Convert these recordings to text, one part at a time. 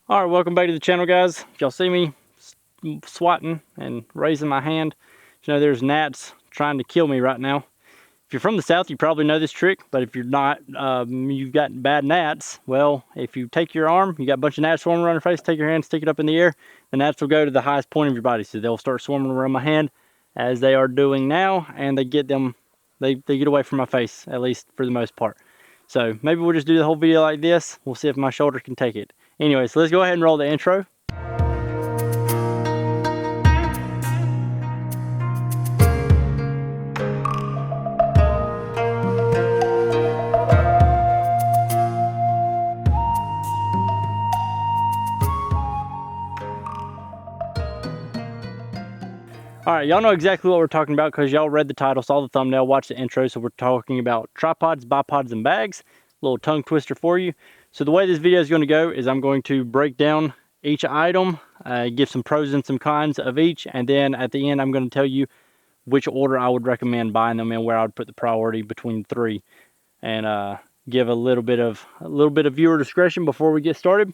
All right, welcome back to the channel, guys. If y'all see me swatting and raising my hand, you know there's gnats trying to kill me right now. If you're from the south, you probably know this trick, but if you're not, you've got bad gnats. Well, if you take your arm, you got a bunch of gnats swarming around your face, take your hand, stick it up in the air, the gnats will go to the highest point of your body. So they'll start swarming around my hand as they are doing now, and they get away from my face, at least for the most part. So maybe we'll just do the whole video like this. We'll see if my shoulder can take it. Anyway, so let's go ahead and roll the intro. All right, y'all know exactly what we're talking about because y'all read the title, saw the thumbnail, watched the intro. So we're talking about tripods, bipods, and bags. A little tongue twister for you. So the way this video is going to go is I'm going to break down each item, give some pros and some cons of each, and then at the end I'm going to tell you which order I would recommend buying them and where I would put the priority between the three, and give a little bit of viewer discretion before we get started.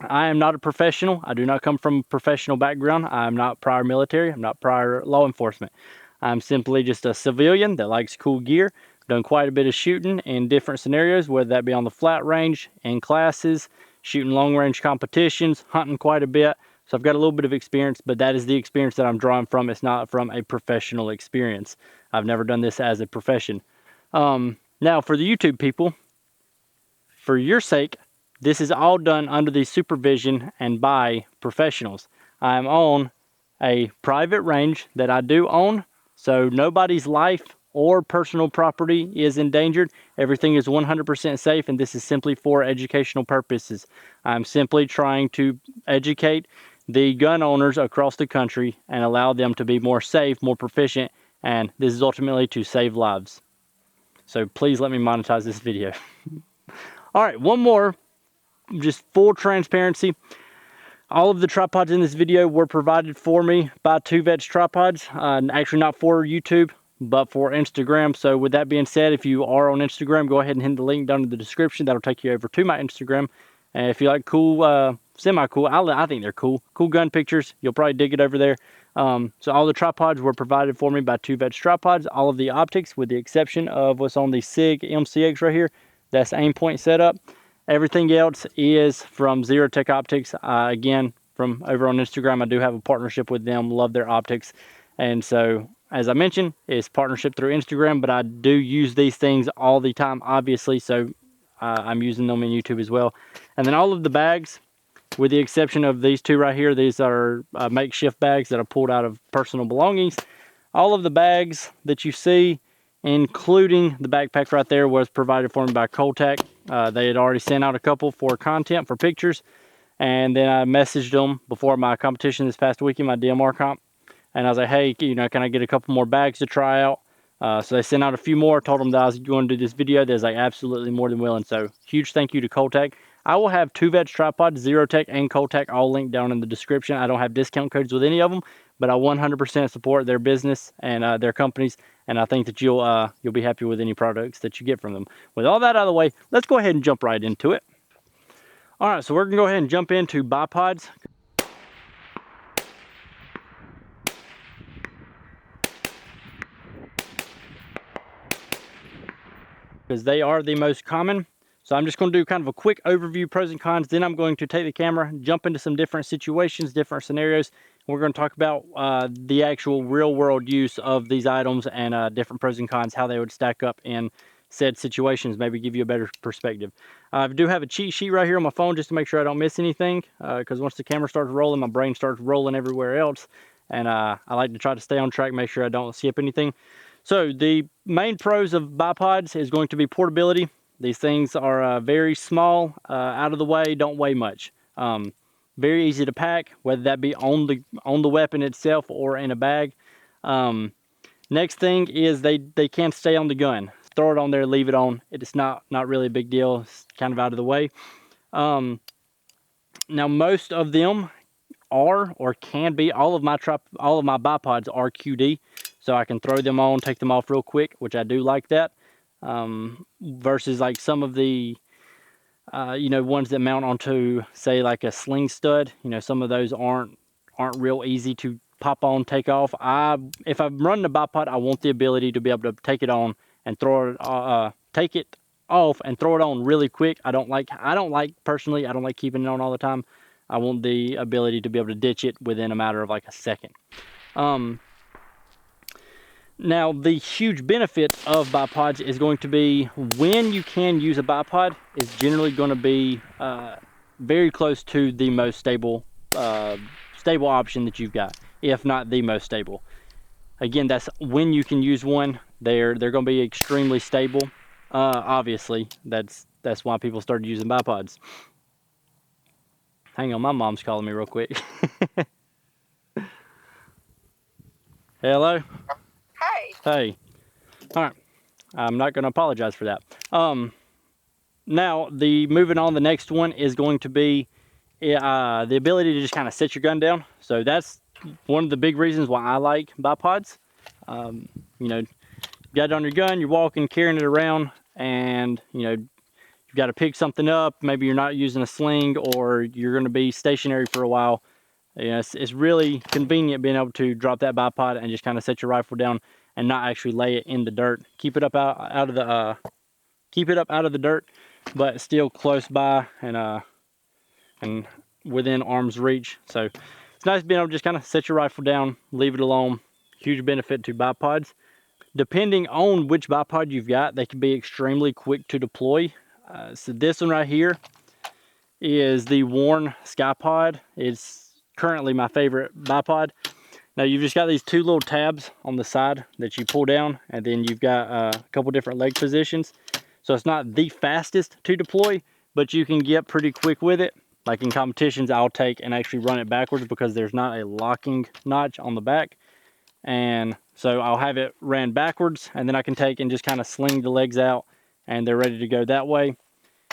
I am not a professional. I do not come from a professional background. I'm not prior military. I'm not prior law enforcement. I'm simply just a civilian that likes cool gear. Done quite a bit of shooting in different scenarios, whether that be on the flat range, in classes, shooting long range competitions, hunting quite a bit. So I've got a little bit of experience, but that is the experience that I'm drawing from. It's not from a professional experience. I've never done this as a profession. Now for the YouTube people, for your sake, this is all done under the supervision and by professionals. I'm on a private range that I do own, so nobody's life or personal property is endangered. Everything is 100% safe, and this is simply for educational purposes. I'm simply trying to educate the gun owners across the country and allow them to be more safe, more proficient, and this is ultimately to save lives. So please let me monetize this video. All right, one more. Just full transparency, all of the tripods in this video were provided for me by 2Vets Tripods, actually not for YouTube but for Instagram. So with that being said, if you are on Instagram, go ahead and hit the link down in the description. That'll take you over to my Instagram, and if you like cool, semi-cool, I think they're cool gun pictures, you'll probably dig it over there. So all the tripods were provided for me by 2Vets Tripods. All of the optics, with the exception of what's on the SIG MCX right here, that's aim point setup. Everything else is from Zerotech Optics. Again, from over on Instagram, I do have a partnership with them. Love their optics. And so, as I mentioned, it's partnership through Instagram, but I do use these things all the time, obviously. So, I'm using them in YouTube as well. And then all of the bags, with the exception of these two right here, these are makeshift bags that I pulled out of personal belongings. All of the bags that you see, including the backpack right there, was provided for me by Coltac. They had already sent out a couple for content, for pictures, and then I messaged them before my competition this past weekend, my DMR comp, and I was like, hey, can I get a couple more bags to try out? So they sent out a few more, told them that I was going to do this video. They was like, absolutely, more than willing. So huge thank you to Coltac. I will have 2Vets Tripods, Zerotech, and Coltac all linked down in the description. I don't have discount codes with any of them, but I 100% support their business and their companies, and I think that you'll be happy with any products that you get from them. With all that out of the way, let's go ahead and jump right into it. All right, so we're gonna go ahead and jump into bipods. Because they are the most common. So I'm just going to do kind of a quick overview, pros and cons. Then I'm going to take the camera, jump into some different situations, different scenarios. We're going to talk about the actual real world use of these items and different pros and cons, how they would stack up in said situations, maybe give you a better perspective. I do have a cheat sheet right here on my phone just to make sure I don't miss anything, because once the camera starts rolling, my brain starts rolling everywhere else. And I like to try to stay on track, make sure I don't skip anything. So the main pros of bipods is going to be portability. These things are very small, out of the way, don't weigh much. Very easy to pack, whether that be on the weapon itself or in a bag. Next thing is they can stay on the gun. Throw it on there, leave it on. It's not really a big deal. It's kind of out of the way. Now most of them are or can be, all of my bipods are QD, so I can throw them on, take them off real quick, which I do like that. Versus like some of the You know, ones that mount onto, say, like a sling stud. You know, some of those aren't real easy to pop on, take off. If I'm running a bipod, I want the ability to be able to take it on and throw it, take it off and throw it on really quick. I don't like personally, I don't like keeping it on all the time. I want the ability to be able to ditch it within a matter of like a second. Now, the huge benefit of bipods is going to be when you can use a bipod is generally going to be very close to the most stable option that you've got, if not the most stable. Again, that's when you can use one. They're going to be extremely stable. Obviously, that's why people started using bipods. Hang on, my mom's calling me real quick. Hello? Hey. Hey. All right. I'm not going to apologize for that. Now, moving on, the next one is going to be the ability to just kind of set your gun down. So that's one of the big reasons why I like bipods. You know, you got it on your gun, you're walking, carrying it around, and, you know, you've got to pick something up. Maybe you're not using a sling, or you're going to be stationary for a while. You know, it's really convenient being able to drop that bipod and just kind of set your rifle down and not actually lay it in the dirt. Keep it up out of the dirt, but still close by and within arm's reach. So it's nice being able to just kind of set your rifle down, leave it alone. Huge benefit to bipods. Depending on which bipod you've got, they can be extremely quick to deploy. So this one right here is the Warn Skypod. It's currently my favorite bipod. Now you've just got these two little tabs on the side that you pull down, and then you've got a couple different leg positions. So it's not the fastest to deploy, but you can get pretty quick with it. Like in competitions, I'll take and actually run it backwards because there's not a locking notch on the back. And so I'll have it ran backwards, and then I can take and just kind of sling the legs out, and they're ready to go that way.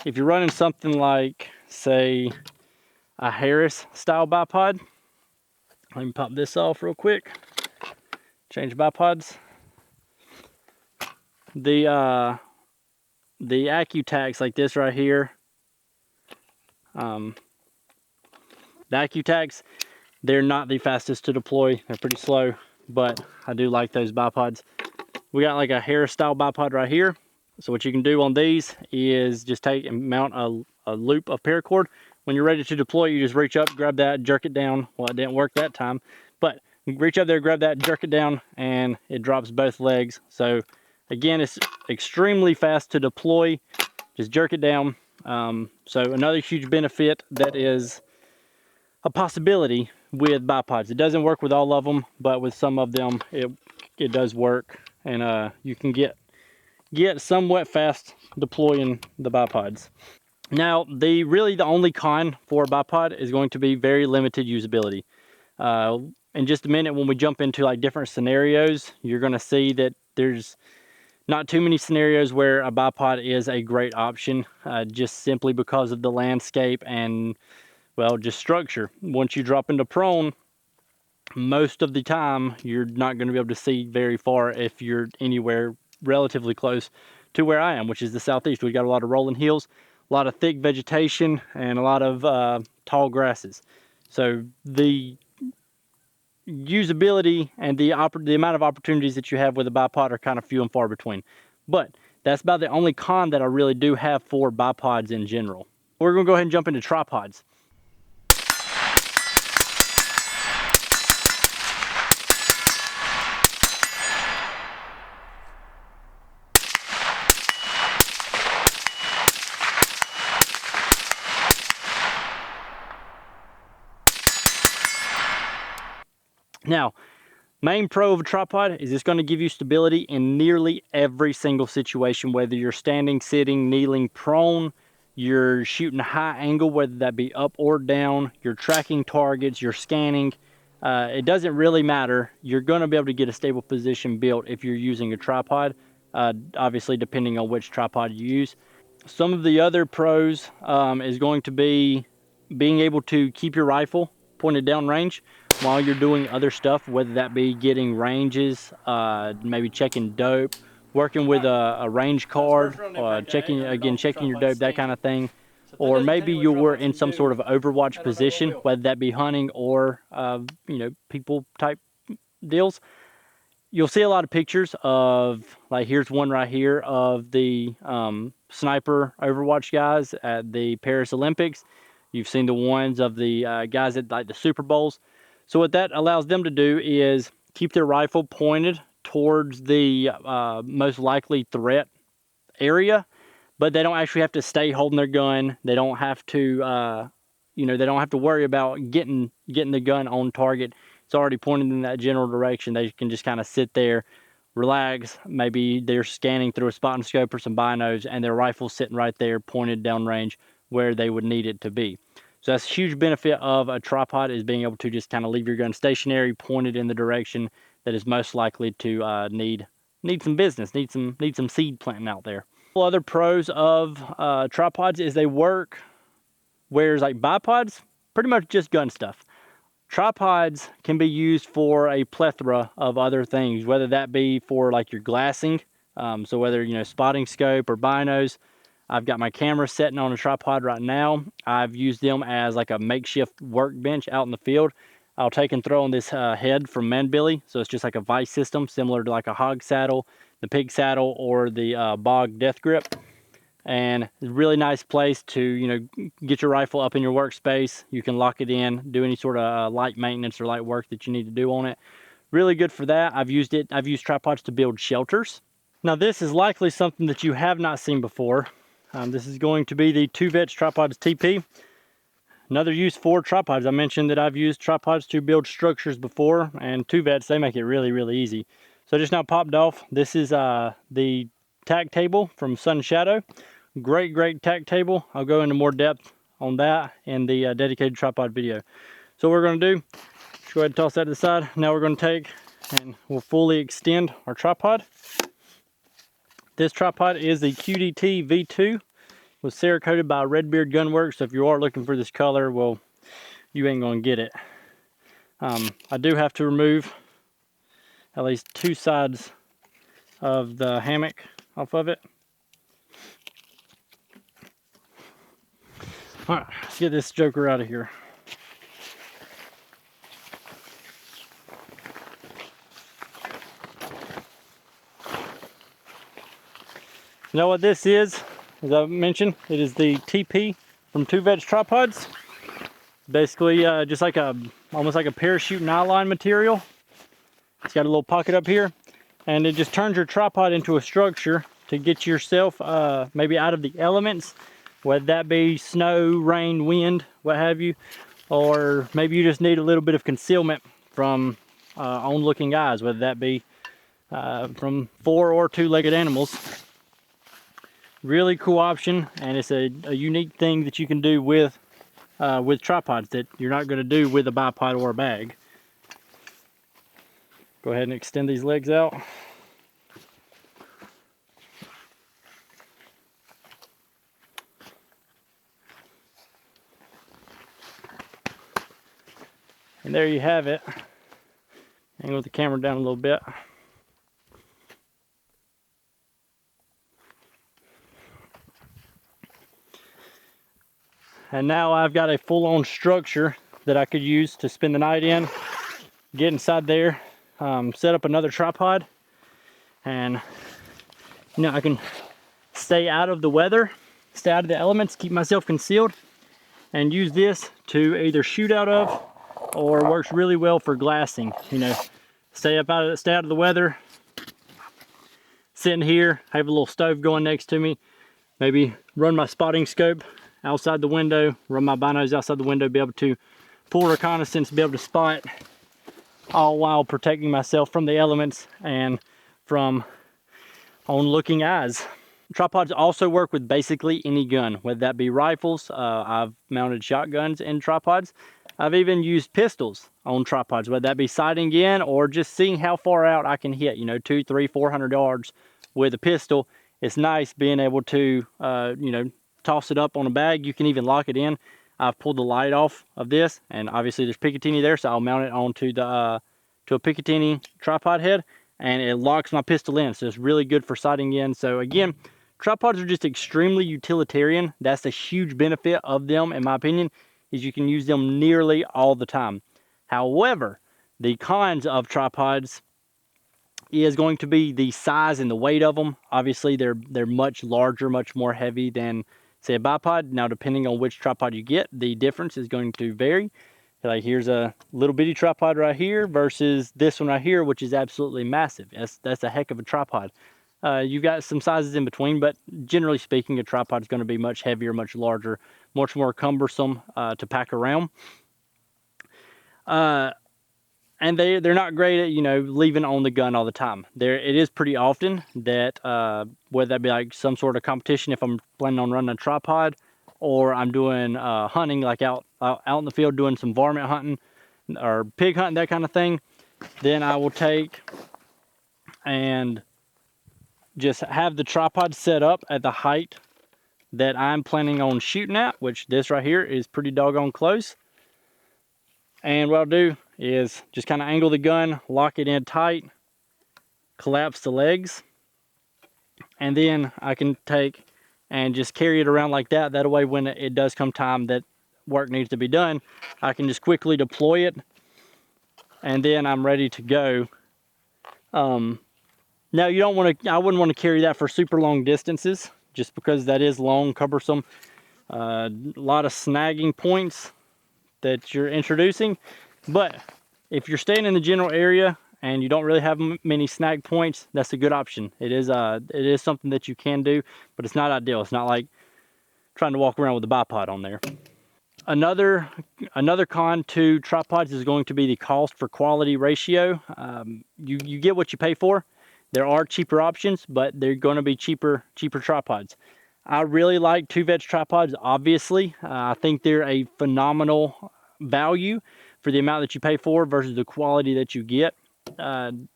If you're running something like, say, a Harris style bipod, let me pop this off real quick. Change bipods. The AccuTacs like this right here, the AccuTacs, they're not the fastest to deploy. They're pretty slow, but I do like those bipods. We got like a Harris style bipod right here. So what you can do on these is just take and mount a loop of paracord. When you're ready to deploy, you just reach up, grab that, jerk it down. Well, it didn't work that time, but you reach up there, grab that, jerk it down, and it drops both legs. So again, it's extremely fast to deploy. Just jerk it down. So another huge benefit that is a possibility with bipods. It doesn't work with all of them, but with some of them, it does work, and you can get somewhat fast deploying the bipods. Now, really the only con for a bipod is going to be very limited usability. In just a minute, when we jump into like different scenarios, you're going to see that there's not too many scenarios where a bipod is a great option, just simply because of the landscape and, well, just structure. Once you drop into prone, most of the time you're not going to be able to see very far if you're anywhere relatively close to where I am, which is the southeast. We've got a lot of rolling hills, a lot of thick vegetation, and a lot of tall grasses. So the usability and the amount of opportunities that you have with a bipod are kind of few and far between. But that's about the only con that I really do have for bipods in general. We're going to go ahead and jump into tripods. Now, main pro of a tripod is it's going to give you stability in nearly every single situation, whether you're standing, sitting, kneeling, prone, you're shooting a high angle, whether that be up or down, you're tracking targets, you're scanning. It doesn't really matter. You're going to be able to get a stable position built if you're using a tripod, obviously depending on which tripod you use. Some of the other pros is going to be being able to keep your rifle pointed down range while you're doing other stuff, whether that be getting ranges, maybe checking dope, working with a range card, checking your dope, that kind of thing. or maybe you were in some sort of overwatch position, whether that be hunting or people type deals. You'll see a lot of pictures of, like, here's one right here of the sniper overwatch guys at the Paris Olympics. You've seen the ones of the guys at like the Super Bowls. So what that allows them to do is keep their rifle pointed towards the most likely threat area, but they don't actually have to stay holding their gun. They don't have to, they don't have to worry about getting the gun on target. It's already pointed in that general direction. They can just kind of sit there, relax. Maybe they're scanning through a spotting scope or some binos, and their rifle's sitting right there, pointed downrange where they would need it to be. So that's a huge benefit of a tripod, is being able to just kind of leave your gun stationary, pointed in the direction that is most likely to need some business, need some seed planting out there. Other pros of tripods is they work, whereas like bipods, pretty much just gun stuff. Tripods can be used for a plethora of other things, whether that be for like your glassing, so whether spotting scope or binos. I've got my camera sitting on a tripod right now. I've used them as like a makeshift workbench out in the field. I'll take and throw on this head from Manbilly, so it's just like a vise system similar to like a hog saddle, the pig saddle, or the bog death grip. And it's a really nice place to get your rifle up in your workspace. You can lock it in, do any sort of light maintenance or light work that you need to do on it. Really good for that. I've used tripods to build shelters. Now this is likely something that you have not seen before. This is going to be the 2Vets Tripods TP. Another use for tripods. I mentioned that I've used tripods to build structures before, and 2Vets, they make it really, really easy. So just now popped off. This is the tack table from Sun Shadow. Great tack table. I'll go into more depth on that in the dedicated tripod video. So what we're going to do, just go ahead and toss that to the side. Now we're going to take and we'll fully extend our tripod. This tripod is the QDT V2, was Cerakoted by Redbeard Gunworks. So if you are looking for this color, well, you ain't going to get it. I do have to remove at least 2 sides of the hammock off of it. All right, let's get this joker out of here. You know what this is? As I mentioned, it is the TP from 2Vets Tripods. Basically, just like almost like a parachute nylon material. It's got a little pocket up here, and it just turns your tripod into a structure to get yourself maybe out of the elements, whether that be snow, rain, wind, what have you, or maybe you just need a little bit of concealment from onlooking eyes, whether that be from 4 or 2-legged animals. Really cool option, and it's a unique thing that you can do with tripods that you're not going to do with a bipod or a bag. Go ahead and extend these legs out. And there you have it. Angle the camera down a little bit. And now I've got a full-on structure that I could use to spend the night in, get inside there, set up another tripod, and I can stay out of the weather, stay out of the elements, keep myself concealed, and use this to either shoot out of, or works really well for glassing. Stay out of the weather, sitting here, have a little stove going next to me, maybe run my spotting scope outside the window, run my binos outside the window, be able to pull reconnaissance, be able to spot, all while protecting myself from the elements and from onlooking eyes. Tripods also work with basically any gun, whether that be rifles. I've mounted shotguns in tripods. I've even used pistols on tripods, whether that be sighting in or just seeing how far out I can hit, 200, 300, 400 yards with a pistol. It's nice being able to, toss it up on a bag. You can even lock it in. I've pulled the light off of this, and obviously there's Picatinny there, so I'll mount it onto the to a Picatinny tripod head, and it locks my pistol in, so it's really good for sighting in. So again, tripods are just extremely utilitarian. That's the huge benefit of them, in my opinion, is you can use them nearly all the time. However, the cons of tripods is going to be the size and the weight of them. Obviously, they're much larger, much more heavy than, say, a bipod. Now, depending on which tripod you get, the difference is going to vary. Like, here's a little bitty tripod right here versus this one right here, which is absolutely massive. That's a heck of a tripod. You've got some sizes in between, but generally speaking, a tripod is going to be much heavier, much larger, much more cumbersome to pack around. And they're not great at, you know, leaving on the gun all the time. It is pretty often that, whether that be like some sort of competition, if I'm planning on running a tripod, or I'm doing hunting, like out in the field doing some varmint hunting or pig hunting, that kind of thing, then I will take and just have the tripod set up at the height that I'm planning on shooting at, which this right here is pretty doggone close. And what I'll do is just kind of angle the gun, lock it in tight, collapse the legs, and then I can take and just carry it around like that. That way, when it does come time that work needs to be done, I can just quickly deploy it, and then I'm ready to go. Now, you don't want to, I wouldn't want to carry that for super long distances, just because that is long, cumbersome, a lot of snagging points that you're introducing. But if you're staying in the general area and you don't really have many snag points, that's a good option. It is something that you can do, but it's not ideal. It's not like trying to walk around with a bipod on there. Another con to tripods is going to be the cost for quality ratio. You get what you pay for. There are cheaper options, but they're going to be cheaper tripods. I really like 2Vets tripods, obviously. I think they're a phenomenal value for the amount that you pay for versus the quality that you get.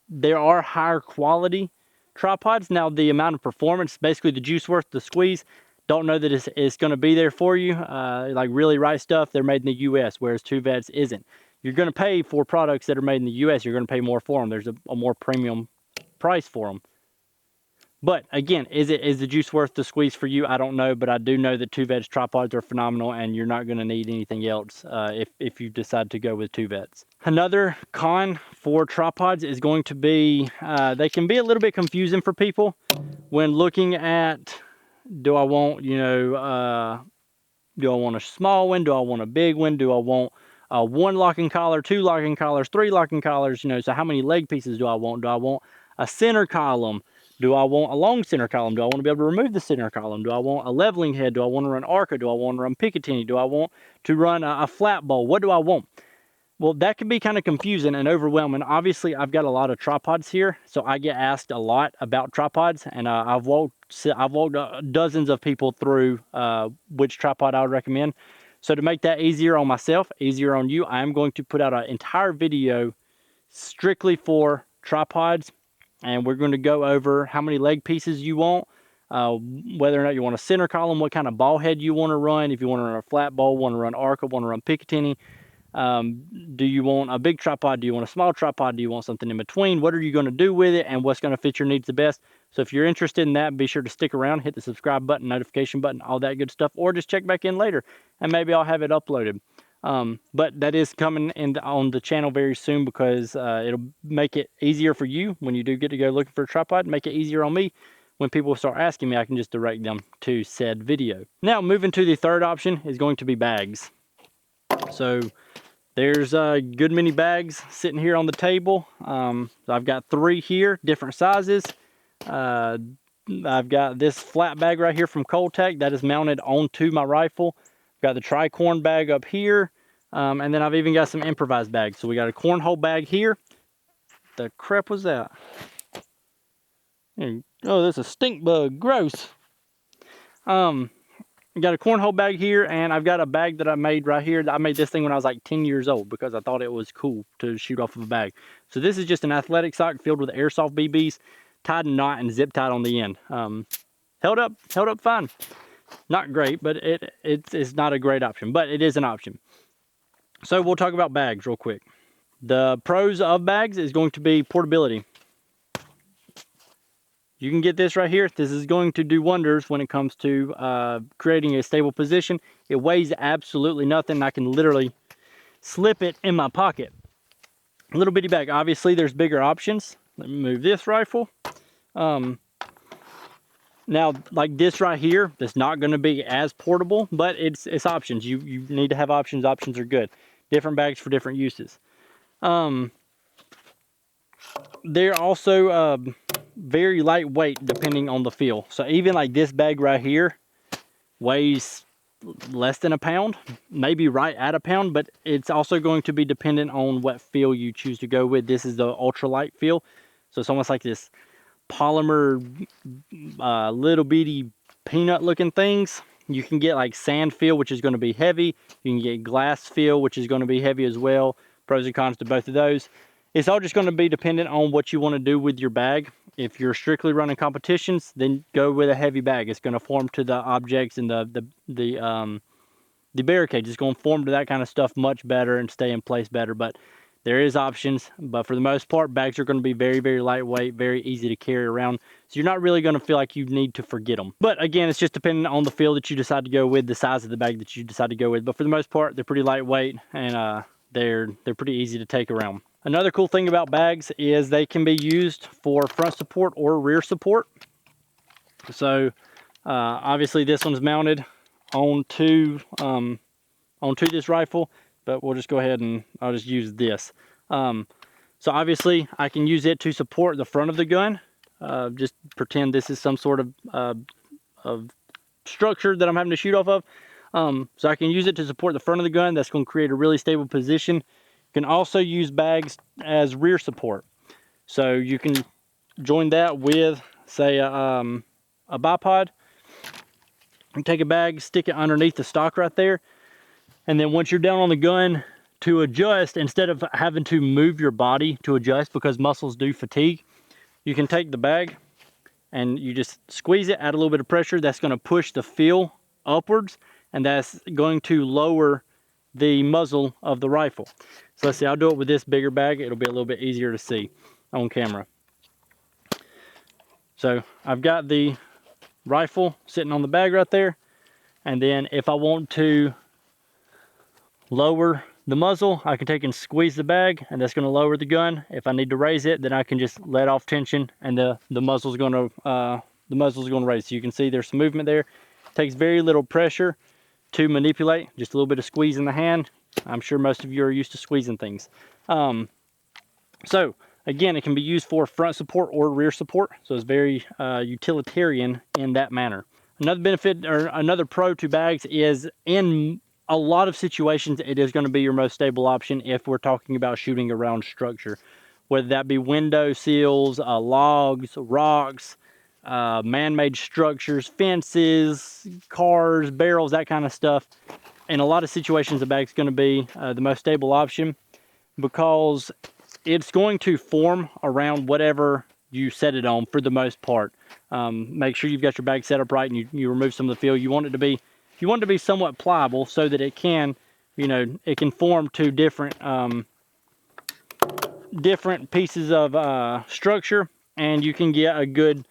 There are higher quality tripods. Now, the amount of performance, basically the juice worth the squeeze, don't know that it's going to be there for you. Like Really Right Stuff, they're made in the US, whereas 2Vets isn't. You're going to pay for products that are made in the US. You're going to pay more for them. There's a more premium price for them. But again, is the juice worth the squeeze for you? I don't know, but I do know that 2Vets tripods are phenomenal, and you're not going to need anything else if you decide to go with 2Vets. Another con for tripods is going to be they can be a little bit confusing for people when looking at, do I want, you know, do I want a small one? Do I want a big one? Do I want one locking collar, two locking collars, three locking collars? You know, so how many leg pieces do I want? Do I want a center column? Do I want a long center column? Do I want to be able to remove the center column? Do I want a leveling head? Do I want to run Arca? Do I want to run Picatinny? Do I want to run a flat bowl? What do I want? Well, that can be kind of confusing and overwhelming. Obviously, I've got a lot of tripods here, so I get asked a lot about tripods, and I've walked dozens of people through which tripod I would recommend. So to make that easier on myself, easier on you, I am going to put out an entire video strictly for tripods. And we're going to go over how many leg pieces you want, whether or not you want a center column, what kind of ball head you want to run, if you want to run a flat bowl, want to run Arca, want to run Picatinny. Do you want a big tripod? Do you want a small tripod? Do you want something in between? What are you going to do with it, and what's going to fit your needs the best? So if you're interested in that, be sure to stick around, hit the subscribe button, notification button, all that good stuff, or just check back in later, and maybe I'll have it uploaded. But that is coming on the channel very soon, because it'll make it easier for you when you do get to go looking for a tripod, make it easier on me. When people start asking me, I can just direct them to said video. Now, moving to the third option is going to be bags. So there's a good many bags sitting here on the table. So I've got 3 here, different sizes. I've got this flat bag right here from Coltec that is mounted onto my rifle. Got the tricorn bag up here, and then I've even got some improvised bags. So we got a cornhole bag here. The crap was that? Oh, that's a stink bug. Gross. Got a cornhole bag here, and I've got a bag that I made right here. I made this thing when I was like 10 years old because I thought it was cool to shoot off of a bag. So this is just an athletic sock filled with airsoft BBs, tied in a knot and zip tied on the end. Held up fine. Not great, but it's not a great option, but it is an option. So we'll talk about bags real quick. The pros of bags is going to be portability. you can get this right here. This is going to do wonders when it comes to creating a stable position. It weighs absolutely nothing. I can literally slip it in my pocket. A little bitty bag. Obviously, there's bigger options. Let me move this rifle. Now, like this right here, that's not going to be as portable, but it's options. You need to have options. Options are good. Different bags for different uses. They're also very lightweight depending on the feel. So even like this bag right here weighs less than a pound, maybe right at a pound, but it's also going to be dependent on what feel you choose to go with. This is the ultralight feel. So it's almost like this polymer little bitty peanut looking things. You can get like sand feel, which is going to be heavy. You can get glass feel, which is going to be heavy as well. Pros and cons to both of those. It's all just going to be dependent on what you want to do with your bag. If you're strictly running competitions, then go with a heavy bag. It's going to form to the objects and the barricades. It's going to form to that kind of stuff much better and stay in place better. But there is options. But for the most part, bags are going to be very, very lightweight, very easy to carry around. So you're not really going to feel like you need to forget them. But again, it's just depending on the feel that you decide to go with, the size of the bag that you decide to go with. But for the most part, they're pretty lightweight and they're pretty easy to take around. Another cool thing about bags is they can be used for front support or rear support. So obviously this one's mounted onto this rifle, but we'll just go ahead and I'll just use this. So obviously I can use it to support the front of the gun. Just pretend this is some sort of structure that I'm having to shoot off of. So I can use it to support the front of the gun. That's going to create a really stable position. You can also use bags as rear support. So you can join that with, say, a bipod. You take a bag, stick it underneath the stock right there. And then once you're down on the gun, to adjust, instead of having to move your body to adjust because muscles do fatigue, you can take the bag and you just squeeze it, add a little bit of pressure. That's going to push the feel upwards, and that's going to lower the muzzle of the rifle. So let's see, I'll do it with this bigger bag. It'll be a little bit easier to see on camera. So I've got the rifle sitting on the bag right there. And then if I want to lower the muzzle, I can take and squeeze the bag, and that's going to lower the gun. If I need to raise it, then I can just let off tension, and the muzzle's going to raise. So you can see there's some movement there. It takes very little pressure to manipulate, just a little bit of squeeze in the hand. I'm sure most of you are used to squeezing things. So again, it can be used for front support or rear support. So it's very utilitarian in that manner. Another benefit or another pro to bags is in a lot of situations, it is going to be your most stable option if we're talking about shooting around structure, whether that be window sills, logs, rocks, man-made structures, fences, cars, barrels, that kind of stuff. In a lot of situations, the bag's going to be the most stable option because it's going to form around whatever you set it on for the most part. Make sure you've got your bag set up right and you remove some of the feel. You want it to be somewhat pliable so that it can, it can form to different pieces of structure, and you can get a good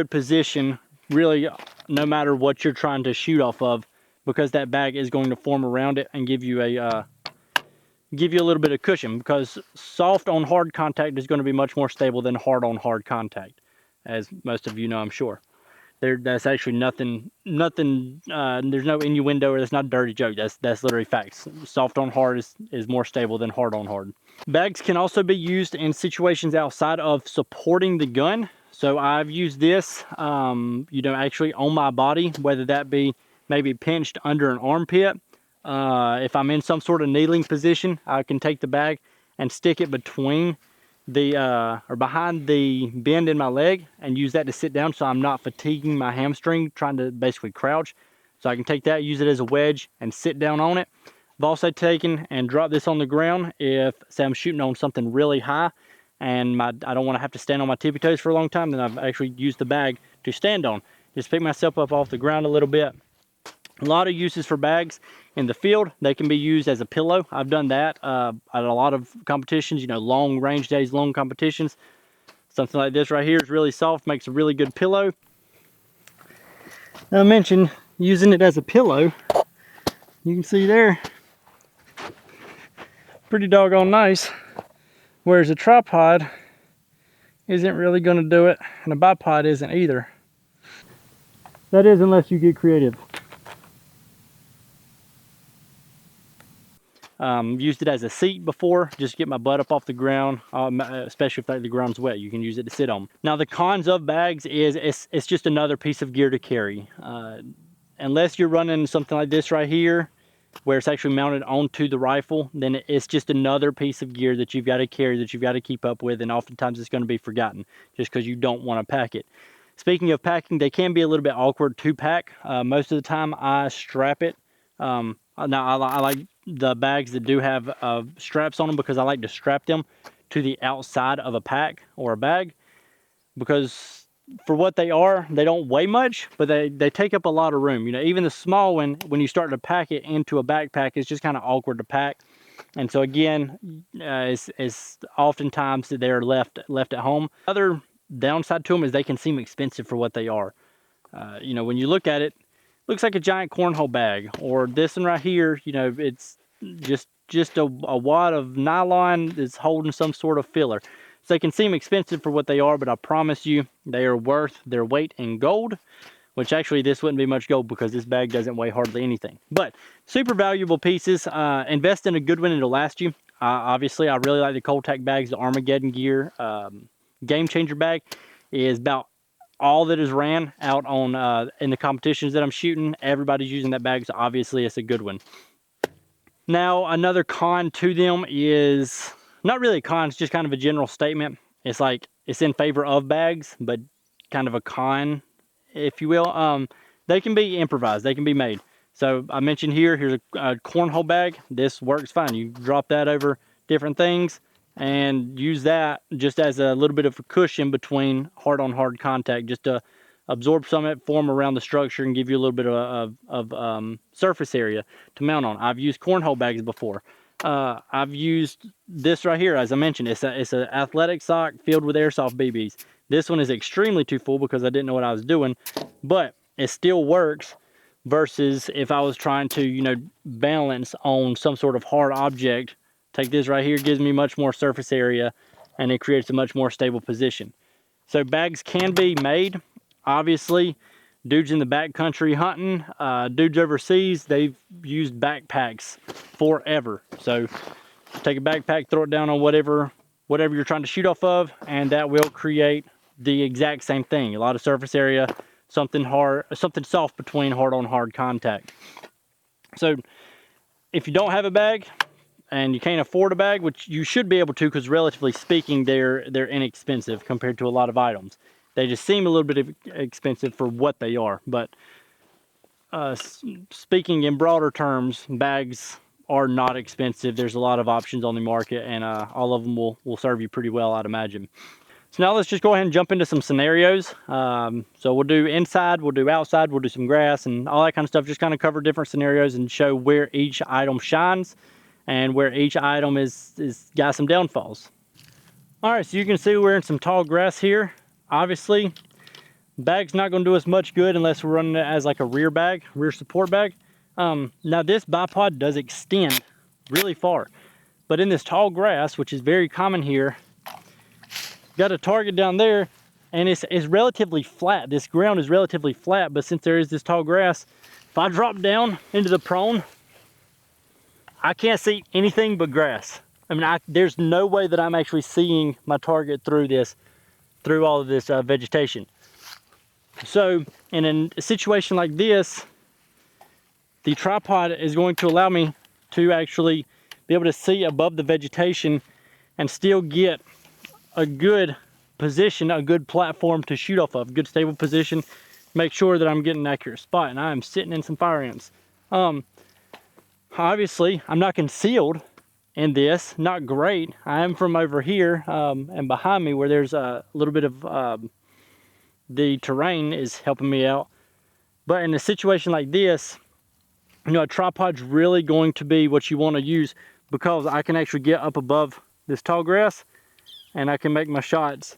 position really no matter what you're trying to shoot off of, because that bag is going to form around it and give you a little bit of cushion, because soft on hard contact is going to be much more stable than hard on hard contact, as most of you know, I'm sure. That's actually nothing, there's no innuendo, or that's not a dirty joke. That's literally facts. Soft on hard is more stable than hard on hard. Bags can also be used in situations outside of supporting the gun. So I've used this, actually on my body, whether that be maybe pinched under an armpit. If I'm in some sort of kneeling position, I can take the bag and stick it between or behind the bend in my leg and use that to sit down, so I'm not fatiguing my hamstring trying to basically crouch. So I can take that, use it as a wedge, and sit down on it. I've also taken and dropped this on the ground if, say, I'm shooting on something really high and I don't want to have to stand on my tippy toes for a long time, then I've actually used the bag to stand on. Just pick myself up off the ground a little bit. A lot of uses for bags in the field. They can be used as a pillow. I've done that at a lot of competitions, long range days, long competitions. Something like this right here is really soft, makes a really good pillow. Now I mentioned using it as a pillow. You can see there, pretty doggone nice. Whereas a tripod isn't really going to do it, and a bipod isn't either. That is, unless you get creative. Used it as a seat before, just get my butt up off the ground, especially if the ground's wet. You can use it to sit on. Now the cons of bags is it's just another piece of gear to carry. Unless you're running something like this right here, where it's actually mounted onto the rifle, then it's just another piece of gear that you've got to carry, that you've got to keep up with, and oftentimes it's going to be forgotten just because you don't want to pack it. Speaking of packing, they can be a little bit awkward to pack. Most of the time I strap it. Now I like the bags that do have straps on them, because I like to strap them to the outside of a pack or a bag, because for what they are, they don't weigh much, but they take up a lot of room. You know, even the small one, when you start to pack it into a backpack, it's just kind of awkward to pack. And so again, it's oftentimes that they're left at home. Other downside to them is they can seem expensive for what they are. You know, when you look at it, looks like a giant cornhole bag. Or this one right here, you know, it's just a wad of nylon that's holding some sort of filler. So they can seem expensive for what they are, but I promise you, they are worth their weight in gold. Which actually, this wouldn't be much gold because this bag doesn't weigh hardly anything. But super valuable pieces. Invest in a good one, it'll last you. Obviously, I really like the Coltac bags. The Armageddon Gear Game Changer bag is about all that is ran out on in the competitions that I'm shooting. Everybody's using that bag, so obviously it's a good one. Now, another con to them is, not really a con, it's just kind of a general statement. It's like, it's in favor of bags, but kind of a con, if you will. They can be improvised, they can be made. So I mentioned here's a cornhole bag. This works fine. You drop that over different things and use that just as a little bit of a cushion between hard on hard contact, just to absorb some of that form around the structure and give you a little bit of surface area to mount on. I've used cornhole bags before. I've used this right here, as I mentioned. It's an athletic sock filled with airsoft BBs. This one is extremely too full because I didn't know what I was doing, but it still works. Versus if I was trying to, you know, balance on some sort of hard object, take this right here, gives me much more surface area, and it creates a much more stable position. So bags can be made. Obviously, dudes in the backcountry hunting, dudes overseas, they've used backpacks forever. So take a backpack, throw it down on whatever you're trying to shoot off of, and that will create the exact same thing. A lot of surface area, something hard, something soft between hard on hard contact. So if you don't have a bag and you can't afford a bag, which you should be able to, because relatively speaking, they're inexpensive compared to a lot of items. They just seem a little bit expensive for what they are. But speaking in broader terms, bags are not expensive. There's a lot of options on the market, and all of them will serve you pretty well, I'd imagine. So now let's just go ahead and jump into some scenarios. So we'll do inside, we'll do outside, we'll do some grass and all that kind of stuff. Just kind of cover different scenarios and show where each item shines and where each item is got some downfalls. All right, so you can see we're in some tall grass here. Obviously, bag's not going to do us much good unless we're running it as like a rear bag, rear support bag. Now this bipod does extend really far, but in this tall grass, which is very common here, got a target down there, and it's relatively flat. This ground is relatively flat, but since there is this tall grass, if I drop down into the prone, I can't see anything but grass. I mean, there's no way that I'm actually seeing my target through all of this vegetation. So in a situation like this, the tripod is going to allow me to actually be able to see above the vegetation and still get a good position, a good platform to shoot off of, good stable position, make sure that I'm getting an accurate spot, and I am sitting in some fire ants. Obviously, I'm not concealed in this, not great. I am from over here, and behind me where there's a little bit of the terrain is helping me out. But in a situation like this, you know, a tripod's really going to be what you want to use, because I can actually get up above this tall grass and I can make my shots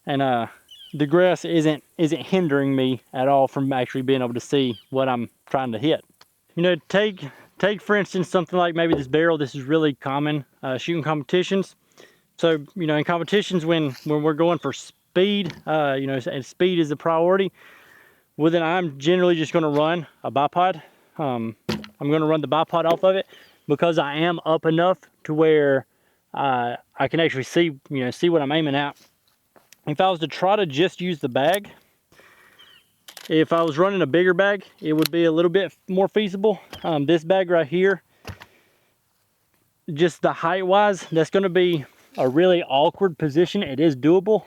and the grass isn't hindering me at all from actually being able to see what I'm trying to hit. You know, take for instance something like maybe this barrel. This is really common shooting competitions. So, you know, in competitions when we're going for speed, you know, and speed is the priority, well then I'm generally just going to run a bipod. I'm going to run the bipod off of it because I am up enough to where I can actually see, you know, see what I'm aiming at. If I was to try to just use the bag, if I was running a bigger bag, it would be a little bit more feasible. This bag right here, just the height wise, that's going to be a really awkward position. It is doable,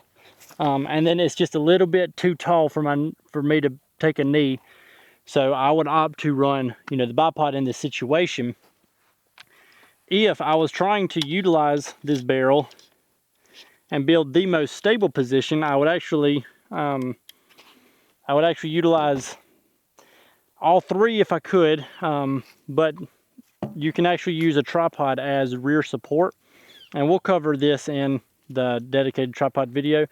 and then it's just a little bit too tall for me to take a knee. So I would opt to run, you know, the bipod in this situation. If I was trying to utilize this barrel and build the most stable position, I would actually utilize all three if I could, but you can actually use a tripod as rear support, and we'll cover this in the dedicated tripod video.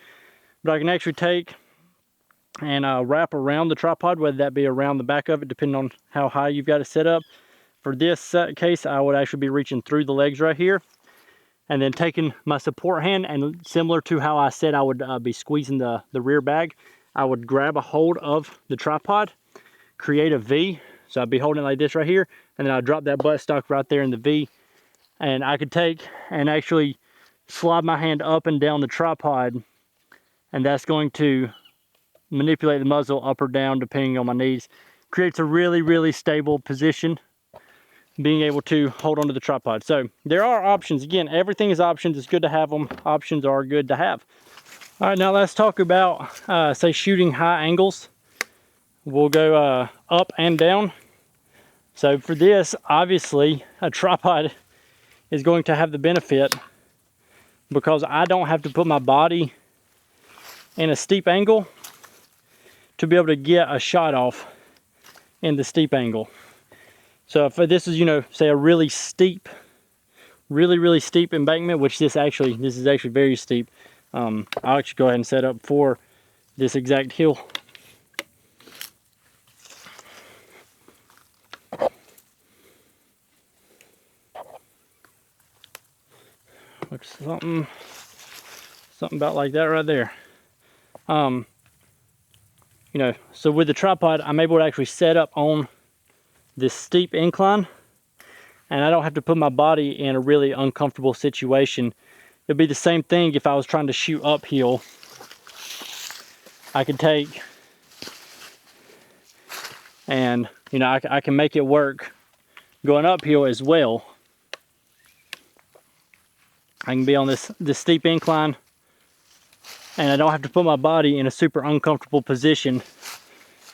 But I can actually take and wrap around the tripod, whether that be around the back of it, depending on how high you've got it set up. For this case, I would actually be reaching through the legs right here, and then taking my support hand, and similar to how I said I would be squeezing the rear bag, I would grab a hold of the tripod, create a V. So I'd be holding it like this right here, and then I'd drop that buttstock right there in the V, and I could take and actually slide my hand up and down the tripod, and that's going to manipulate the muzzle up or down depending on my needs. Creates a really, really stable position, being able to hold onto the tripod. So there are options. Again, everything is options. It's good to have them. Options are good to have. All right, now let's talk about say shooting high angles. We'll go up and down. So for this, obviously a tripod is going to have the benefit because I don't have to put my body in a steep angle to be able to get a shot off in the steep angle. So if this is, you know, say a really steep, really steep embankment, which this is actually very steep. I'll actually go ahead and set up for this exact hill. Looks something about like that right there. You know, so with the tripod, I'm able to actually set up on this steep incline, and I don't have to put my body in a really uncomfortable situation. It'd be the same thing if I was trying to shoot uphill. I could take and, you know, I can make it work going uphill as well. I can be on this steep incline, and I don't have to put my body in a super uncomfortable position,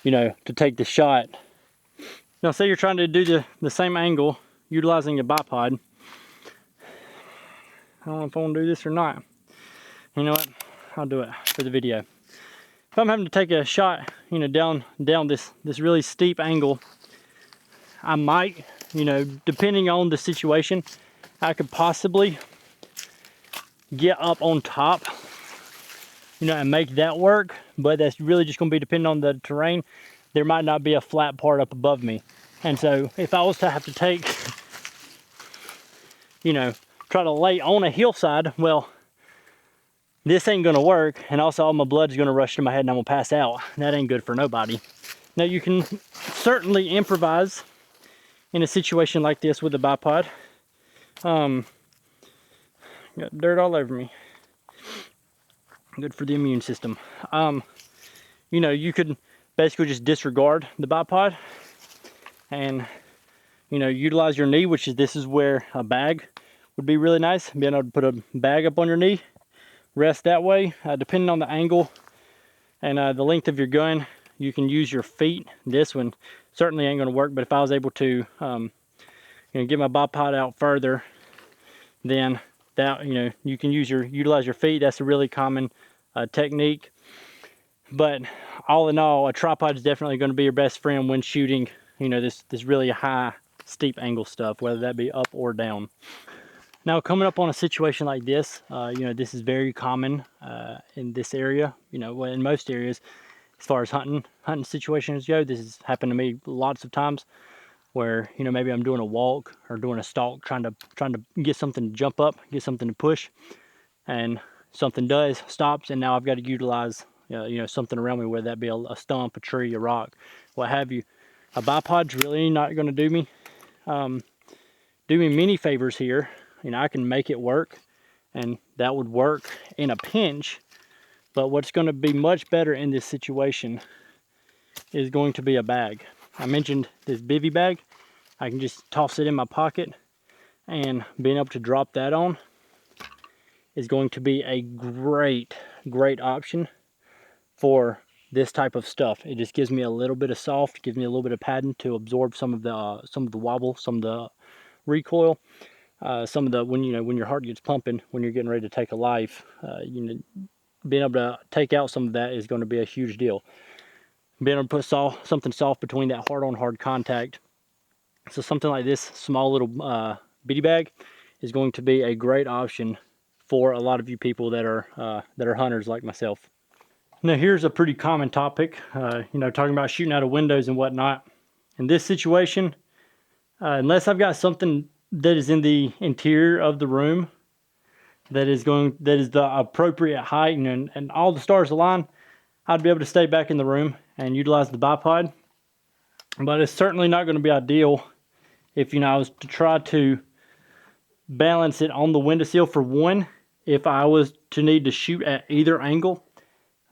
you know, to take the shot. Now, say you're trying to do the same angle utilizing a bipod. I don't know if I want to do this or not. You know what? I'll do it for the video. If I'm having to take a shot, you know, down this really steep angle, I might, you know, depending on the situation, I could possibly get up on top, you know, and make that work, but that's really just going to be dependent on the terrain. There might not be a flat part up above me, and so if I was to have to take, you know, try to lay on a hillside, well, this ain't going to work, and also all my blood's going to rush to my head and I'm going to pass out. That ain't good for nobody. Now, you can certainly improvise in a situation like this with a bipod. Got dirt all over me. Good for the immune system. You know, you could basically just disregard the bipod and, you know, utilize your knee, which is, this is where a bag would be really nice. Being able to put a bag up on your knee, rest that way. Depending on the angle and the length of your gun, you can use your feet. This one certainly ain't gonna work, but if I was able to, you know, get my bipod out further, then that, you know, you can utilize your feet. That's a really common technique. But all in all, a tripod is definitely going to be your best friend when shooting, you know, this really high, steep angle stuff, whether that be up or down. Now, coming up on a situation like this, you know, this is very common in this area, you know, well, in most areas, as far as hunting situations go. This has happened to me lots of times where, you know, maybe I'm doing a walk or doing a stalk, trying to get something to jump up, get something to push, and something does, stops, and now I've got to utilize, you know, something around me, whether that be a stump, a tree, a rock, what have you. A bipod's really not going to do me many favors here. You know, I can make it work, and that would work in a pinch, but what's going to be much better in this situation is going to be a bag. I mentioned this bivy bag. I can just toss it in my pocket, and being able to drop that on is going to be a great option for this type of stuff. It just gives me a little bit of soft, gives me a little bit of padding to absorb some of the wobble, some of the recoil, some of the, when your heart gets pumping, when you're getting ready to take a life, you know, being able to take out some of that is going to be a huge deal. Being able to put something soft between that hard on hard contact. So something like this small little bitty bag is going to be a great option for a lot of you people that are hunters like myself. Now, here's a pretty common topic, you know, talking about shooting out of windows and whatnot. In this situation, unless I've got something that is in the interior of the room that is the appropriate height, and all the stars align, I'd be able to stay back in the room and utilize the bipod. But it's certainly not going to be ideal if, you know, I was to try to balance it on the windowsill. For one, if I was to need to shoot at either angle,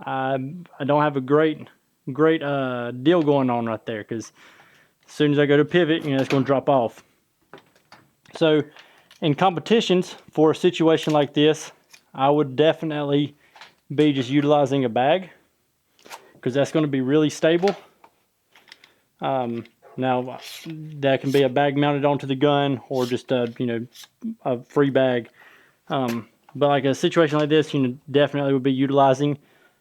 I don't have a great deal going on right there, because as soon as I go to pivot, you know, it's going to drop off. So in competitions for a situation like this, I would definitely be just utilizing a bag, because that's going to be really stable. Now, that can be a bag mounted onto the gun, or just a, you know, a free bag. But like a situation like this, you know, definitely would be utilizing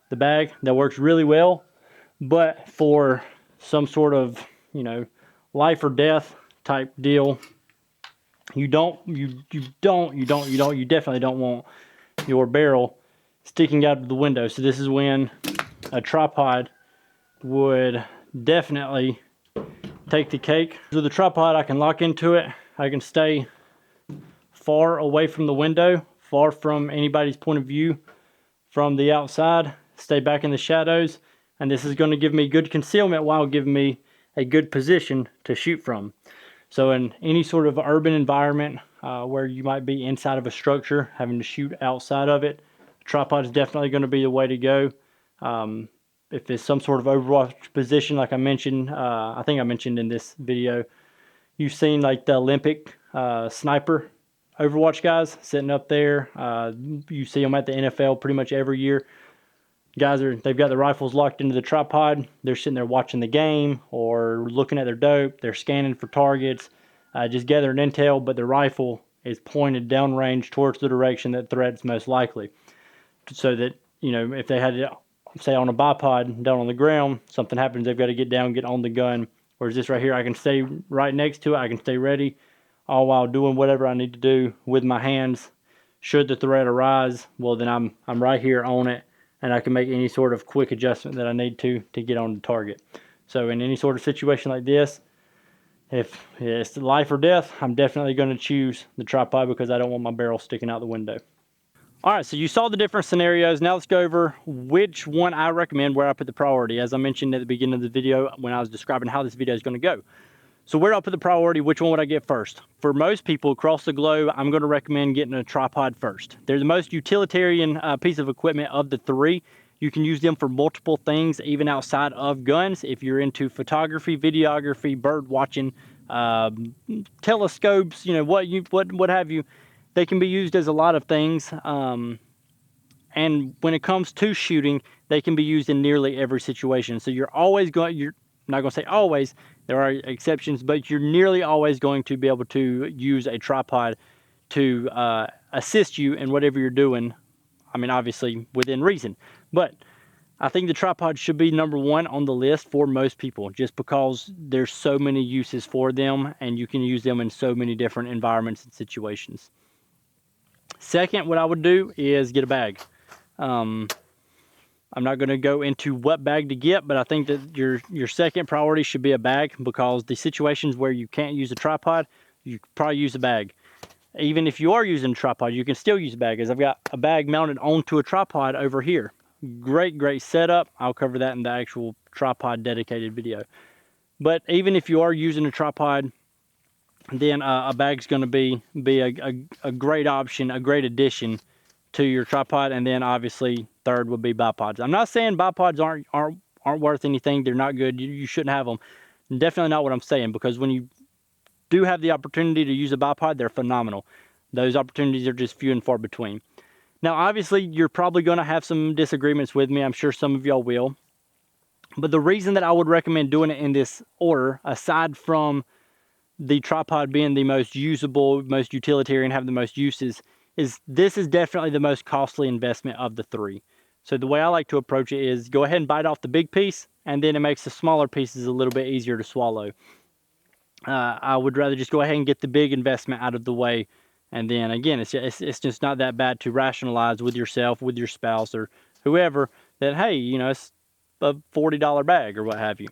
the bag. That works really well. But for some sort of, you know, life or death type deal, you definitely don't want your barrel sticking out of the window. So this is when a tripod would definitely take the cake. With the tripod, I can lock into it. I can stay far away from the window, far from anybody's point of view from the outside, stay back in the shadows, and this is going to give me good concealment while giving me a good position to shoot from. So in any sort of urban environment where you might be inside of a structure, having to shoot outside of it, a tripod is definitely going to be the way to go. If it's some sort of overwatch position, like I mentioned, I think I mentioned in this video, you've seen like the Olympic sniper overwatch guys sitting up there. You see them at the NFL pretty much every year. Guys they've got the rifles locked into the tripod. They're sitting there watching the game or looking at their dope. They're scanning for targets, just gathering intel, but the rifle is pointed downrange towards the direction that threat's most likely. So that, you know, if they had it, say, on a bipod down on the ground, something happens, they've got to get down, get on the gun. Whereas this right here, I can stay right next to it. I can stay ready, all while doing whatever I need to do with my hands. Should the threat arise, well, then I'm right here on it, and I can make any sort of quick adjustment that I need to get on the target. So in any sort of situation like this, if it's life or death, I'm definitely going to choose the tripod, because I don't want my barrel sticking out the window. All right, so you saw the different scenarios. Now let's go over which one I recommend, where I put the priority. As I mentioned at the beginning of the video when I was describing how this video is going to go. So where do I put the priority? Which one would I get first? For most people across the globe, I'm going to recommend getting a tripod first. They're the most utilitarian piece of equipment of the three. You can use them for multiple things, even outside of guns. If you're into photography, videography, bird watching, telescopes, you know, what have you, they can be used as a lot of things. And when it comes to shooting, they can be used in nearly every situation. So you're not going to say always, there are exceptions, but you're nearly always going to be able to use a tripod to assist you in whatever you're doing. I mean, obviously within reason, but I think the tripod should be number one on the list for most people, just because there's so many uses for them, and you can use them in so many different environments and situations. Second, what I would do is get a bag. I'm not going to go into what bag to get, but I think that your second priority should be a bag, because the situations where you can't use a tripod, you probably use a bag. Even if you are using a tripod, you can still use a bag, as I've got a bag mounted onto a tripod over here. Great setup. I'll cover that in the actual tripod dedicated video. But even if you are using a tripod, then a bag's going to be a great option, a great addition to your tripod. And then obviously third would be bipods. I'm not saying bipods aren't worth anything. They're not good. You shouldn't have them. Definitely not what I'm saying, because when you do have the opportunity to use a bipod, they're phenomenal. Those opportunities are just few and far between. Now, obviously, you're probably going to have some disagreements with me. I'm sure some of y'all will. But the reason that I would recommend doing it in this order, aside from the tripod being the most usable, most utilitarian, have the most uses, is this is definitely the most costly investment of the three. So the way I like to approach it is go ahead and bite off the big piece, and then it makes the smaller pieces a little bit easier to swallow. I would rather just go ahead and get the big investment out of the way. And then again, it's just not that bad to rationalize with yourself, with your spouse, or whoever, that, hey, you know, it's a $40 bag or what have you.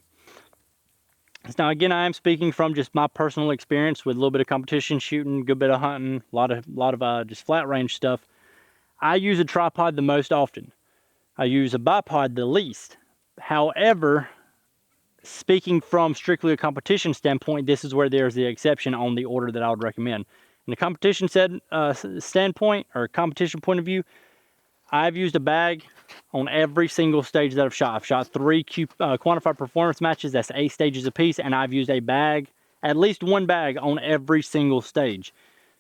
Now, again, I am speaking from just my personal experience with a little bit of competition shooting, good bit of hunting, a lot of just flat range stuff. I use a tripod the most often. I use a bipod the least. However, speaking from strictly a competition standpoint, this is where there's the exception on the order that I would recommend. In a competition standpoint, or competition point of view, I've used a bag on every single stage that I've shot. I've shot 3 quantified performance matches. That's 8 stages apiece, and I've used a bag, at least one bag, on every single stage.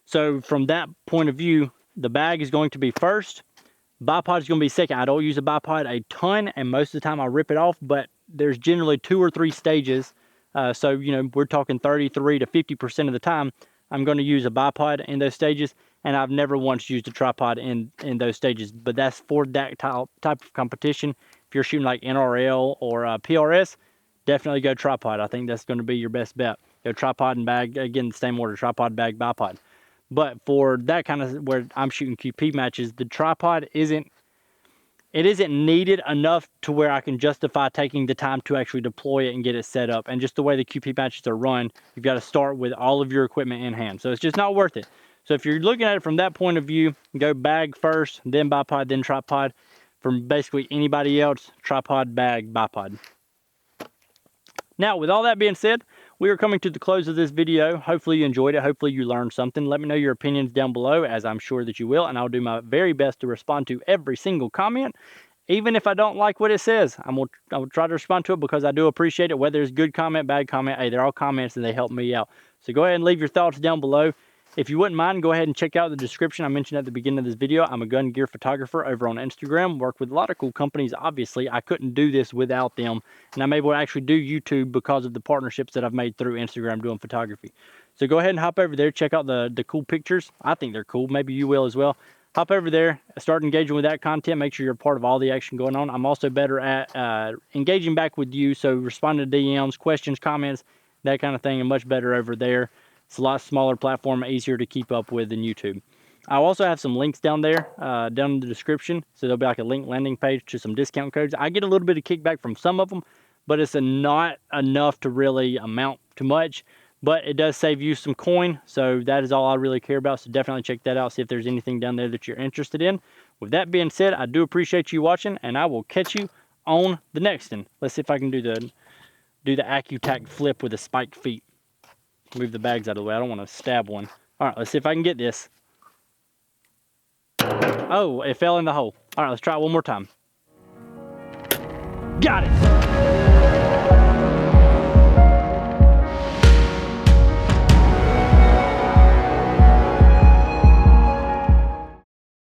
So from that point of view, the bag is going to be first. Bipod is going to be second. I don't use a bipod a ton, and most of the time I rip it off, but there's generally 2 or 3 stages. So, you know, we're talking 33 to 50% of the time I'm going to use a bipod in those stages, and I've never once used a tripod in those stages. But that's for that type of competition. If you're shooting like NRL or PRS, definitely go tripod. I think that's going to be your best bet. Go tripod and bag, again, the same order, tripod, bag, bipod. But for that kind of, where I'm shooting QP matches, the tripod isn't needed enough to where I can justify taking the time to actually deploy it and get it set up. And just the way the QP matches are run, you've got to start with all of your equipment in hand. So it's just not worth it. So if you're looking at it from that point of view, go bag first, then bipod, then tripod. From basically anybody else, tripod, bag, bipod. Now, with all that being said, we are coming to the close of this video. Hopefully you enjoyed it. Hopefully you learned something. Let me know your opinions down below, as I'm sure that you will, and I'll do my very best to respond to every single comment. Even if I don't like what it says, I will try to respond to it, because I do appreciate it. Whether it's good comment, bad comment, hey, they're all comments and they help me out. So go ahead and leave your thoughts down below. If you wouldn't mind, go ahead and check out the description I mentioned at the beginning of this video. I'm a gun gear photographer over on Instagram. Work with a lot of cool companies. Obviously, I couldn't do this without them. And I'm able to actually do YouTube because of the partnerships that I've made through Instagram doing photography. So go ahead and hop over there. Check out the cool pictures. I think they're cool. Maybe you will as well. Hop over there. Start engaging with that content. Make sure you're a part of all the action going on. I'm also better at engaging back with you. So responding to DMs, questions, comments, that kind of thing. I'm much better over there. It's a lot smaller platform, easier to keep up with than YouTube. I'll also have some links down there, down in the description. So there'll be like a link landing page to some discount codes. I get a little bit of kickback from some of them, but it's not enough to really amount to much. But it does save you some coin, so that is all I really care about. So definitely check that out, see if there's anything down there that you're interested in. With that being said, I do appreciate you watching, and I will catch you on the next one. Let's see if I can do the AccuTac flip with the spiked feet. Move the bags out of the way. I don't want to stab one. All right, let's see if I can get this. Oh, it fell in the hole. All right, let's try it one more time. Got it.